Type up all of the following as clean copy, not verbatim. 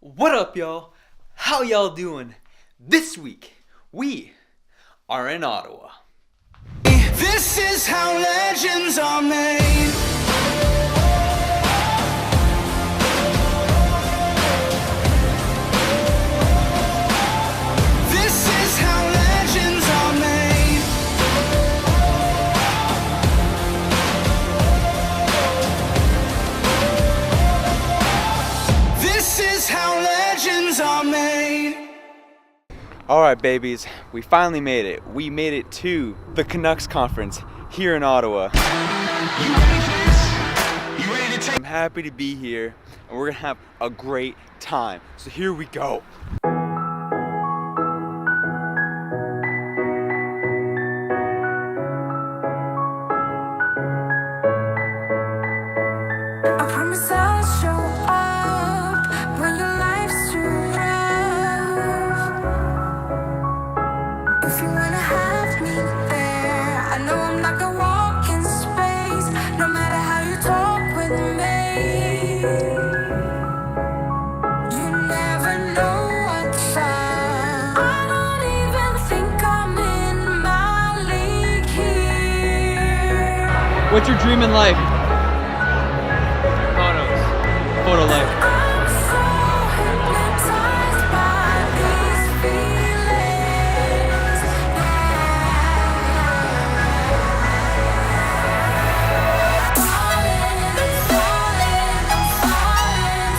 What up, y'all? How y'all doing? This week, we are in Ottawa. This is how legends are made. This is how legends are made. This is how legends are made. Alright, babies, we finally made it. We made it to the CanUX conference here in Ottawa. I'm happy to be here, and we're gonna have a great time. So here we go. I promise I'll show up when your life's too rough. If you wanna have me there, I know I'm not gonna walk in space, no matter how you talk with me. You never know what's up. I don't even think I'm in my league here. What's your dream in life? Photo life. I'm so hypnotized by these feelings. Falling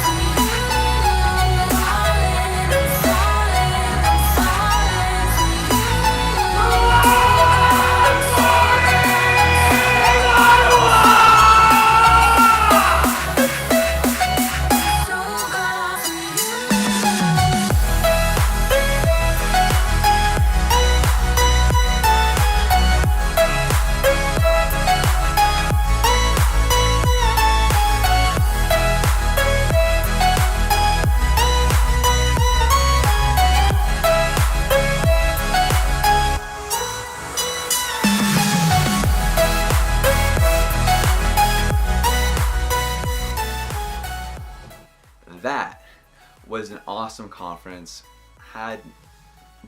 to you. Falling That was an awesome conference. Had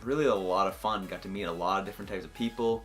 really a lot of fun. Got to meet a lot of different types of people,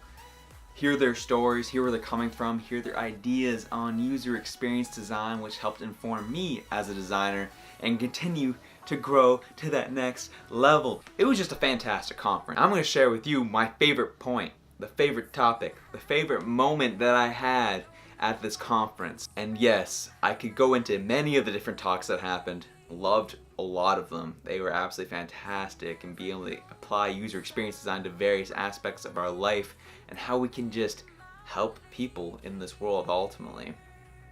hear their stories, hear where they're coming from, hear their ideas on user experience design, which helped inform me as a designer and continue to grow to that next level. It was just a fantastic conference. I'm going to share with you my favorite point, the favorite topic, the favorite moment that I had at this conference. And yes, I could go into many of the different talks that happened. Loved a lot of them. They were absolutely fantastic, and being able to apply user experience design to various aspects of our life and how we can just help people in this world ultimately.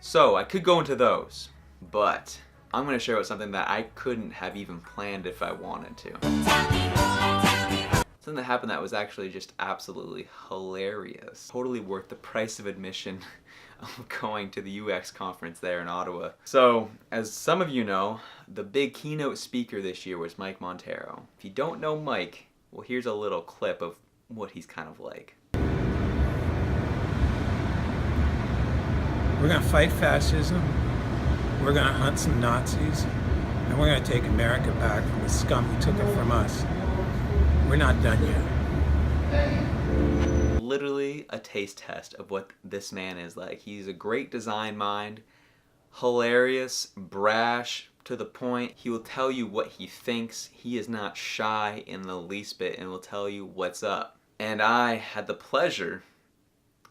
So I could go into those, but I'm going to share about something that I couldn't have even planned if I wanted to. Something that happened that was actually just absolutely hilarious. Totally worth the price of admission of going to the UX conference there in Ottawa. So, as some of you know, the big keynote speaker this year was Mike Monteiro. If you don't know Mike, well, here's a little clip of what he's kind of like. We're going to fight fascism, we're going to hunt some Nazis, and we're going to take America back from the scum who took it from us. We're not done yet. Literally a taste test of what this man is like. He's a great design mind, hilarious, brash, to the point. He will tell you what he thinks. He is not shy in the least bit and will tell you what's up. And I had the pleasure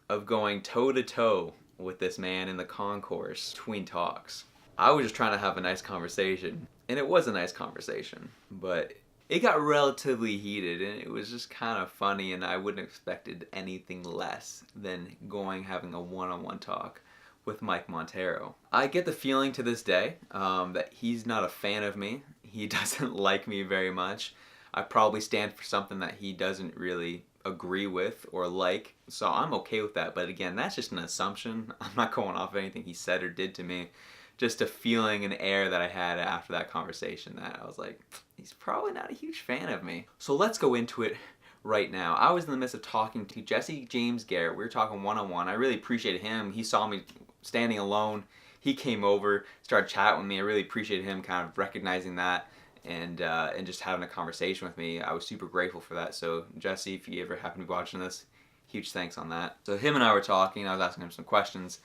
of going toe to toe with this man in the concourse between talks. I was just trying to have a nice conversation, and it was a nice conversation, but it got relatively heated, and it was just kind of funny, and I wouldn't have expected anything less than having a one-on-one talk with Mike Monteiro. I get the feeling to this day that he's not a fan of me. He doesn't like me very much. I probably stand for something that he doesn't really agree with or like, so I'm okay with that. But again, that's just an assumption. I'm not going off of anything he said or did to me. Just a feeling and air that I had after that conversation that I was like, he's probably not a huge fan of me. So let's go into it right now. I was in the midst of talking to Jesse James Garrett. We were talking one-on-one. I really appreciated him. He saw me standing alone. He came over, started chatting with me. I really appreciated him kind of recognizing that and just having a conversation with me. I was super grateful for that. So Jesse, if you ever happen to be watching this, huge thanks on that. So him and I were talking, I was asking him some questions,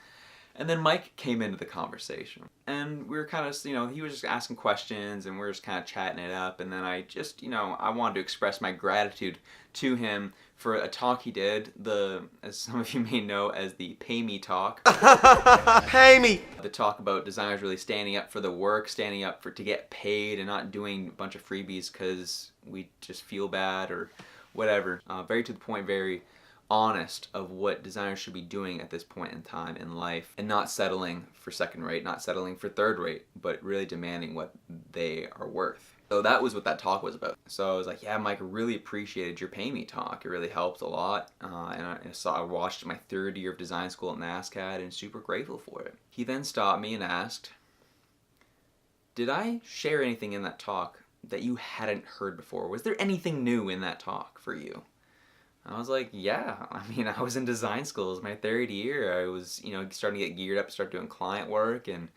and then Mike came into the conversation. And we were kind of, he was just asking questions, and we were just kind of chatting it up, and then I just, I wanted to express my gratitude to him for a talk he did, as some of you may know as the Pay Me talk. Pay me! The talk about designers really standing up for the work, standing up to get paid, and not doing a bunch of freebies because we just feel bad or whatever. Very to the point, very honest of what designers should be doing at this point in time in life, and not settling for second rate, not settling for third rate, but really demanding what they are worth. So that was what that talk was about. So I was like, yeah, Mike, I really appreciated your Pay Me talk. It really helped a lot. And I watched my third year of design school at NASCAD and super grateful for it. He then stopped me and asked, did I share anything in that talk that you hadn't heard before? Was there anything new in that talk for you? I was like, yeah. I mean, I was in design school. It was my third year. I was, starting to get geared up, start doing client work, and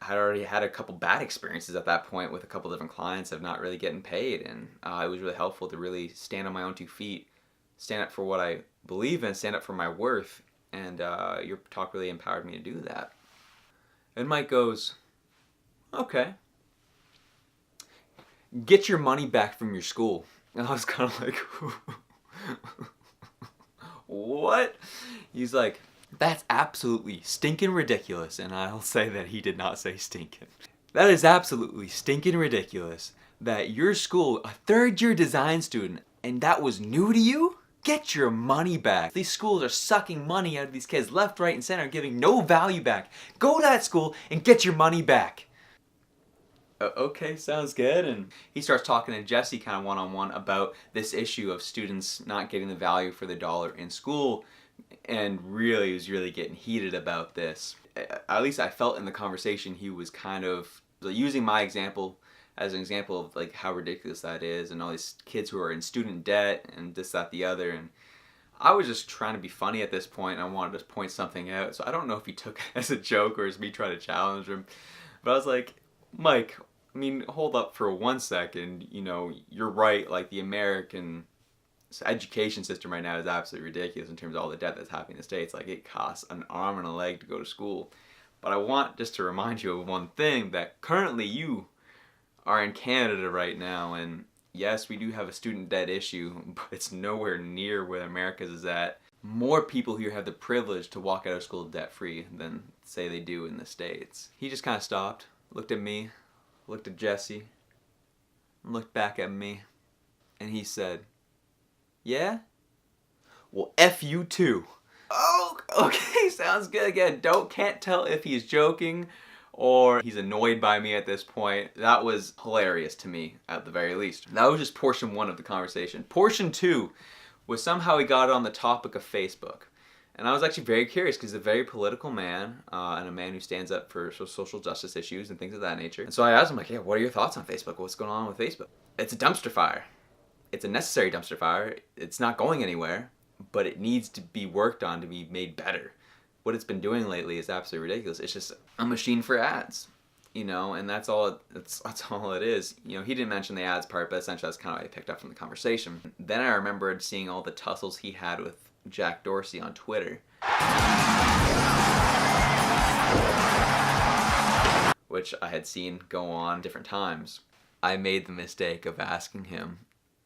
I had already had a couple bad experiences at that point with a couple different clients of not really getting paid, and it was really helpful to really stand on my own 2 feet, stand up for what I believe in, stand up for my worth, and your talk really empowered me to do that. And Mike goes, okay, get your money back from your school. And I was kind of like, what? He's like, that's absolutely stinking ridiculous. And I'll say that he did not say stinking. That is absolutely stinking ridiculous that your school, a third-year design student, and that was new to you? Get your money back. These schools are sucking money out of these kids left, right, and center, giving no value back. Go to that school and get your money back. Okay, sounds good. And he starts talking to Jesse kind of one-on-one about this issue of students not getting the value for the dollar in school, and really was really getting heated about this. At least I felt in the conversation he was kind of using my example as an example of like how ridiculous that is, and all these kids who are in student debt and this, that, the other. And I was just trying to be funny at this point, and I wanted to point something out. So I don't know if he took it as a joke or as me trying to challenge him. But I was like, Mike, I mean, hold up for 1 second. You're right. Like, the American education system right now is absolutely ridiculous in terms of all the debt that's happening in the States. Like, it costs an arm and a leg to go to school. But I want just to remind you of one thing, that currently you are in Canada right now, and yes, we do have a student debt issue, but it's nowhere near where America's is at. More people here have the privilege to walk out of school debt-free than, say, they do in the States. He just kind of stopped, looked at me, looked at Jesse, and looked back at me, and he said, yeah? Well, F you too. Oh, okay, sounds good. Again, can't tell if he's joking or he's annoyed by me at this point. That was hilarious to me, at the very least. That was just portion 1 of the conversation. Portion 2 was somehow he got on the topic of Facebook. And I was actually very curious because he's a very political man and a man who stands up for social justice issues and things of that nature. And so I asked him, like, yeah, what are your thoughts on Facebook? What's going on with Facebook? It's a dumpster fire. It's a necessary dumpster fire. It's not going anywhere, but it needs to be worked on to be made better. What it's been doing lately is absolutely ridiculous. It's just a machine for ads, and that's all it is. He didn't mention the ads part, but essentially that's kind of what I picked up from the conversation. Then I remembered seeing all the tussles he had with Jack Dorsey on Twitter, which I had seen go on different times. I made the mistake of asking him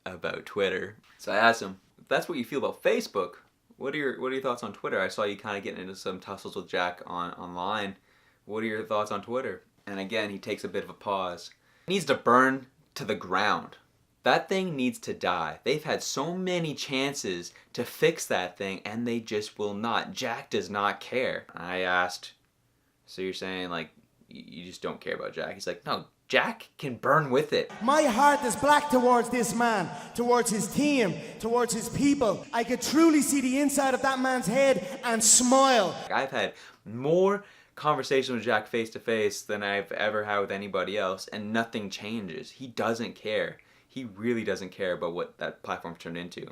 about Twitter. So I asked him, if that's what you feel about Facebook, what are your thoughts on Twitter? I saw you kind of getting into some tussles with Jack online. What are your thoughts on Twitter? And again, he takes a bit of a pause. It needs to burn to the ground. That thing needs to die. They've had so many chances to fix that thing, and they just will not. Jack does not care. I asked, so you're saying, like, you just don't care about Jack? He's like, no, Jack can burn with it. My heart is black towards this man, towards his team, towards his people. I could truly see the inside of that man's head and smile. I've had more conversations with Jack face to face than I've ever had with anybody else, and nothing changes. He doesn't care. He really doesn't care about what that platform turned into.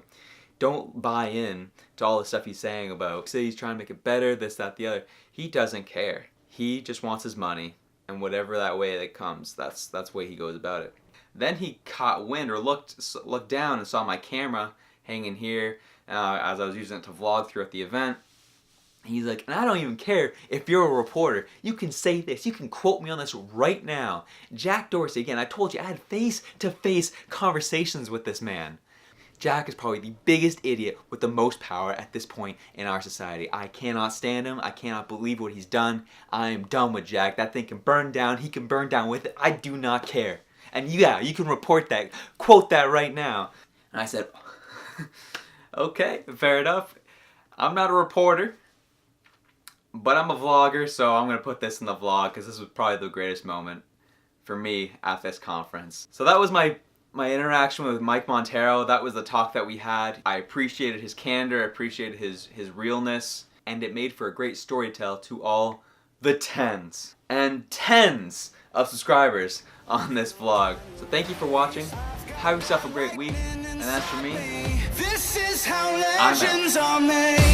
Don't buy in to all the stuff he's saying about, say he's trying to make it better, this, that, the other. He doesn't care. He just wants his money. And whatever that way that comes, that's the way he goes about it. Then he caught wind or looked down and saw my camera hanging here as I was using it to vlog throughout the event. He's like, and I don't even care if you're a reporter. You can say this. You can quote me on this right now. Jack Dorsey, again, I told you I had face-to-face conversations with this man. Jack is probably the biggest idiot with the most power at this point in our society. I cannot stand him. I cannot believe what he's done. I am done with Jack. That thing can burn down. He can burn down with it. I do not care. And yeah, you can report that. Quote that right now. And I said, okay, fair enough. I'm not a reporter, but I'm a vlogger, so I'm going to put this in the vlog because this was probably the greatest moment for me at this conference. So that was my interaction with Mike Monteiro. That was the talk that we had. I appreciated his candor, I appreciated his realness, and it made for a great storytell to all the tens and tens of subscribers on this vlog. So thank you for watching. Have yourself a great week, and as for me, This is how I'm out. legends are made.